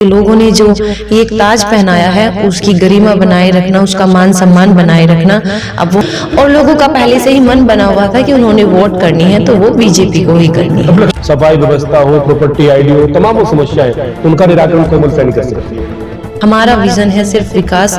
लोगों ने जो एक ताज पहनाया है उसकी गरिमा बनाए रखना, उसका मान सम्मान बनाए रखना। अब वो और लोगों का पहले से ही मन बना हुआ था कि उन्होंने वोट करनी है तो वो बीजेपी को ही करनी है। सफाई व्यवस्था हो, प्रॉपर्टी आईडी हो, तमाम वो समस्याएं, उनका निराकरण कोमल सैनी कर सकती है। हमारा विजन है सिर्फ विकास,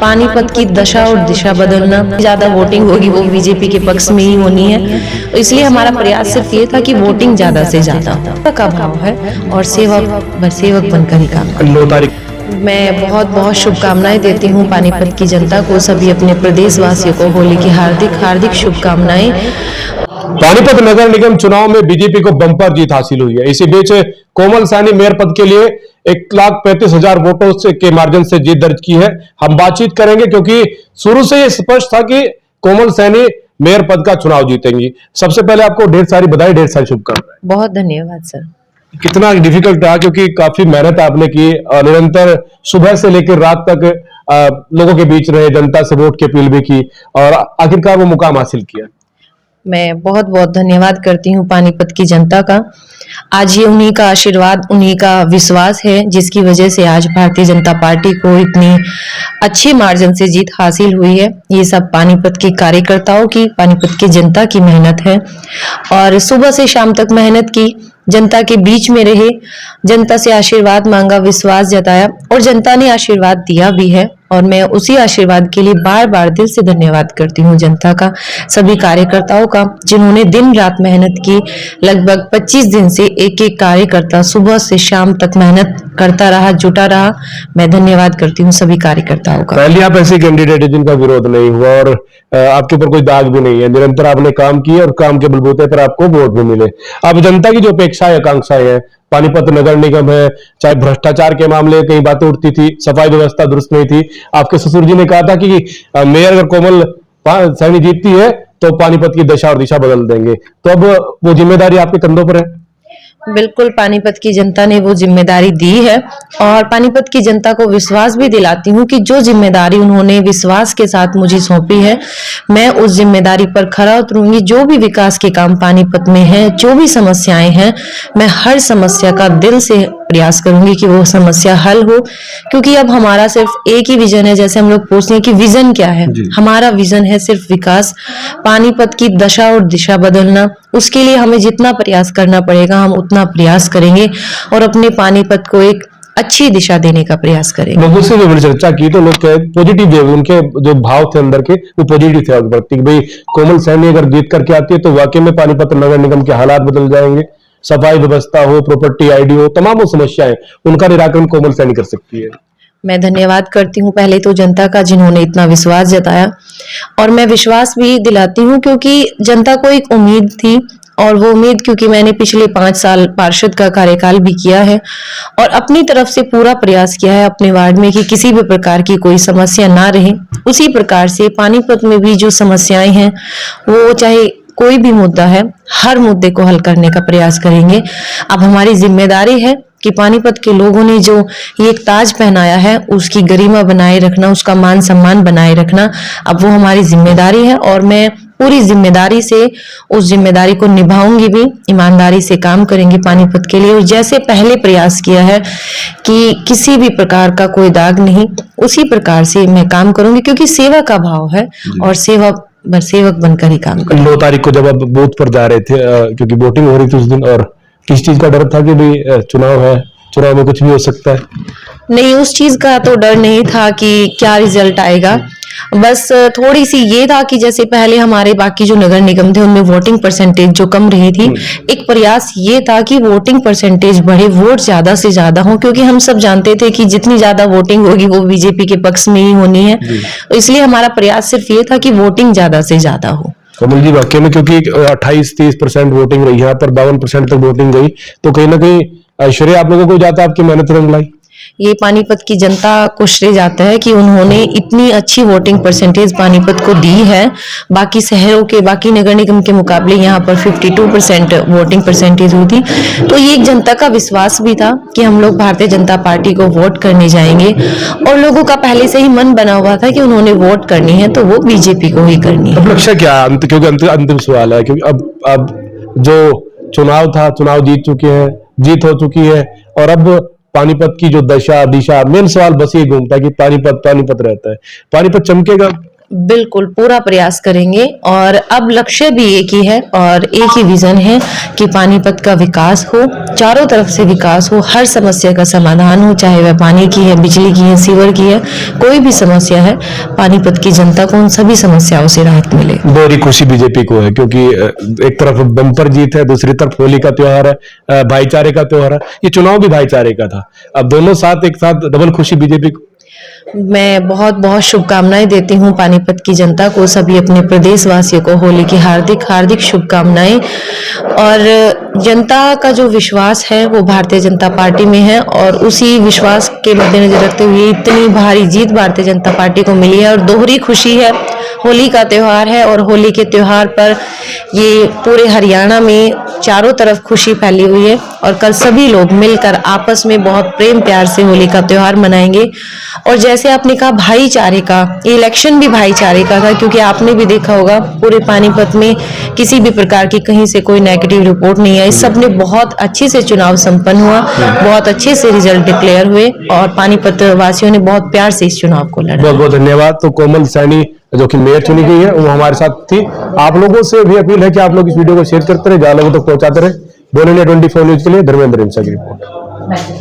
पानीपत की दशा और दिशा बदलना। ज्यादा वोटिंग होगी वो बीजेपी के पक्ष में ही होनी है, तो इसलिए हमारा प्रयास सिर्फ ये था कि वोटिंग ज्यादा से ज्यादा का भाव है और सेवक बनकर ही काम करें। 9 तारीख मैं बहुत बहुत शुभकामनाएं देती हूँ पानीपत की जनता को, सभी अपने प्रदेशवासियों को होली की हार्दिक हार्दिक शुभकामनाएं। पानीपत नगर निगम चुनाव में बीजेपी को बम्पर जीत हासिल हुई है। इसी बीच कोमल सैनी मेयर पद के लिए 1,35,000 वोटों से के मार्जिन से जीत दर्ज की है। हम बातचीत करेंगे क्योंकि शुरू से यह स्पष्ट था कि कोमल सैनी मेयर पद का चुनाव जीतेंगी। सबसे पहले आपको ढेर सारी बधाई, ढेर सारी शुभकामनाएं। बहुत धन्यवाद सर। कितना डिफिकल्ट रहा, क्योंकि काफी मेहनत आपने की और निरंतर सुबह से लेकर रात तक लोगों के बीच रहे, जनता से वोट की अपील भी की और आखिरकार वो मुकाम हासिल किया। मैं बहुत बहुत धन्यवाद करती हूँ पानीपत की जनता का। आज ये उन्हीं का आशीर्वाद, उन्हीं का विश्वास है जिसकी वजह से आज भारतीय जनता पार्टी को इतनी अच्छे मार्जिन से जीत हासिल हुई है। ये सब पानीपत के कार्यकर्ताओं की, पानीपत की जनता की मेहनत है और सुबह से शाम तक मेहनत की, जनता के बीच में रहे, जनता से आशीर्वाद मांगा, विश्वास जताया और जनता ने आशीर्वाद दिया भी है और मैं उसी आशीर्वाद के लिए बार बार दिल से धन्यवाद करती हूँ जनता का, सभी कार्यकर्ताओं का जिन्होंने दिन रात मेहनत की। लगभग 25 दिन से एक एक कार्यकर्ता सुबह से शाम तक मेहनत करता रहा, जुटा रहा। मैं धन्यवाद करती हूँ सभी कार्यकर्ताओं का। पहले आप ऐसे कैंडिडेट है जिनका विरोध नहीं हुआ और आपके ऊपर कोई दाग भी नहीं है, निरंतर आपने काम किया और काम के बलबूते पर आपको वोट भी मिले। अब जनता की जो अपेक्षाएं आकांक्षाएं हैं, पानीपत नगर निगम है, चाहे भ्रष्टाचार के मामले कई बातें उठती थी, सफाई व्यवस्था दुरुस्त नहीं थी। आपके ससुर जी ने कहा था कि मेयर अगर कोमल सैनी जीतती है तो पानीपत की दशा और दिशा बदल देंगे, तो अब वो जिम्मेदारी आपके कंधों पर है। बिल्कुल, पानीपत की जनता ने वो जिम्मेदारी दी है और पानीपत की जनता को विश्वास भी दिलाती हूँ कि जो जिम्मेदारी उन्होंने विश्वास के साथ मुझे सौंपी है, मैं उस जिम्मेदारी पर खरा उतरूंगी। जो भी विकास के काम पानीपत में है, जो भी समस्याएं हैं, मैं हर समस्या का दिल से प्रयास करूंगी कि वो समस्या हल हो, क्योंकि अब हमारा सिर्फ एक ही विजन है। जैसे हम लोग पूछते हैं कि विजन क्या है, हमारा विजन है सिर्फ विकास, पानीपत की दशा और दिशा बदलना। उसके लिए हमें जितना प्रयास करना पड़ेगा हम उतना प्रयास करेंगे और अपने पानीपत को एक अच्छी दिशा देने का प्रयास करेंगे। लोगों से जब चर्चा की तो लोग पॉजिटिव वे, उनके जो भाव थे अंदर के वो पॉजिटिव थे प्रति कि भाई कोमल सैनी अगर जीत करके आती है तो वाकई में पानीपत नगर निगम के हालात बदल जाएंगे। सफाई व्यवस्था हो, प्रॉपर्टी आईडी हो, तमाम वो समस्याएं, उनका निराकरण कोमल सैनी कर सकती है। मैं धन्यवाद करती हूँ पहले तो जनता का जिन्होंने इतना विश्वास जताया और मैं विश्वास भी दिलाती हूँ क्योंकि जनता को एक उम्मीद थी और वो उम्मीद क्योंकि मैंने पिछले 5 साल पार्षद का कार्यकाल भी किया है और अपनी तरफ से पूरा प्रयास किया है अपने वार्ड में कि किसी भी प्रकार की कोई समस्या ना रहे। उसी प्रकार से पानीपत में भी जो समस्याएं हैं वो चाहे कोई भी मुद्दा है, हर मुद्दे को हल करने का प्रयास करेंगे। अब हमारी जिम्मेदारी है कि पानीपत के लोगों ने जो एक ताज पहनाया है उसकी गरिमा बनाए रखना, उसका मान सम्मान बनाए रखना। अब वो हमारी जिम्मेदारी है और मैं पूरी जिम्मेदारी से उस जिम्मेदारी को निभाऊंगी भी, ईमानदारी से काम करेंगे पानीपत के लिए। और जैसे पहले प्रयास किया है कि किसी भी प्रकार का कोई दाग नहीं, उसी प्रकार से मैं काम करूंगी क्योंकि सेवा का भाव है और सेवक बनकर ही काम करेंगे। 9 तारीख को जब आप बूथ पर जा रहे थे, क्योंकि वोटिंग हो रही थी उस दिन, और किस चीज का डर था कि भाई चुनाव है, चुनाव में कुछ भी हो सकता है? नहीं, उस चीज का तो डर नहीं था कि क्या रिजल्ट आएगा। बस थोड़ी सी ये था कि जैसे पहले हमारे बाकी जो नगर निगम थे उनमें वोटिंग परसेंटेज जो कम रही थी, एक प्रयास ये था कि वोटिंग परसेंटेज बढ़े, वोट ज्यादा से ज्यादा हो, क्योंकि हम सब जानते थे कि जितनी ज्यादा वोटिंग होगी वो बीजेपी के पक्ष में ही होनी है। तो इसलिए हमारा प्रयास सिर्फ ये था कि वोटिंग ज्यादा से ज्यादा हो। कमल जी, वाकई में क्योंकि 28-30% वोटिंग रही है पर 52% तक वोटिंग गई, तो कहीं ना कहीं श्रेय आप लोगों को जाता है, आपकी मेहनत रंग लाई। ये पानीपत की जनता को श्रेय जाता है कि उन्होंने इतनी अच्छी वोटिंग परसेंटेज पानीपत को दी है। बाकी शहरों के, बाकी नगर निगम के मुकाबले यहाँ पर 52% वोटिंग परसेंटेज हुई थी। तो ये एक जनता का विश्वास भी था कि हम लोग भारतीय जनता पार्टी को वोट करने जाएंगे और लोगों का पहले से ही मन बना हुआ था कि उन्होंने वोट करनी है तो वो बीजेपी को ही करनी है। अब लक्ष्य क्या है? क्योंकि अंतिम सवाल है, क्योंकि अब जो चुनाव था, चुनाव जीत चुके हैं, जीत हो चुकी है और अब पानीपत की जो दशा दिशा, मेन सवाल बस ये घूमता है कि पानीपत पानीपत रहता है, पानीपत चमकेगा? बिल्कुल पूरा प्रयास करेंगे और अब लक्ष्य भी एक ही है और एक ही विजन है कि पानीपत का विकास हो, चारों तरफ से विकास हो, हर समस्या का समाधान हो, चाहे वह पानी की है, बिजली की है, सीवर की है, कोई भी समस्या है, पानीपत की जनता को उन सभी समस्याओं से राहत मिले। दोहरी खुशी बीजेपी को है क्योंकि एक तरफ बम्पर जीत है, दूसरी तरफ होली का त्योहार है, भाईचारे का त्योहार है, ये चुनाव भी भाईचारे का था, अब दोनों साथ एक साथ डबल खुशी बीजेपी को। मैं बहुत बहुत शुभकामनाएं देती हूं पानीपत की जनता को, सभी अपने प्रदेशवासियों को होली की हार्दिक हार्दिक शुभकामनाएं। और जनता का जो विश्वास है वो भारतीय जनता पार्टी में है और उसी विश्वास के मद्देनजर रखते हुए इतनी भारी जीत भारतीय जनता पार्टी को मिली है और दोहरी खुशी है। होली का त्योहार है और होली के त्योहार पर ये पूरे हरियाणा में चारों तरफ खुशी फैली हुई है और कल सभी लोग मिलकर आपस में बहुत प्रेम प्यार से होली का त्योहार मनाएंगे। और जैसे आपने कहा भाईचारे का, इलेक्शन भी भाईचारे का था क्योंकि आपने भी देखा होगा पूरे पानीपत में किसी भी प्रकार की कहीं से कोई नेगेटिव रिपोर्ट नहीं आई, सबने बहुत अच्छे से चुनाव संपन्न हुआ, बहुत अच्छे से रिजल्ट डिक्लेयर हुए और पानीपत वासियों ने बहुत प्यार से इस चुनाव को लड़ा। बहुत बहुत धन्यवाद। तो कोमल सैनी जो कि मेयर चुनी गई है वो हमारे साथ थी। आप लोगों से भी अपील है कि आप लोग इस वीडियो को शेयर करते रहे, जहां लोगों तक पहुंचाते रहे। बोल इंडिया 24 न्यूज के लिए धर्मेंद्र इंसा की रिपोर्ट।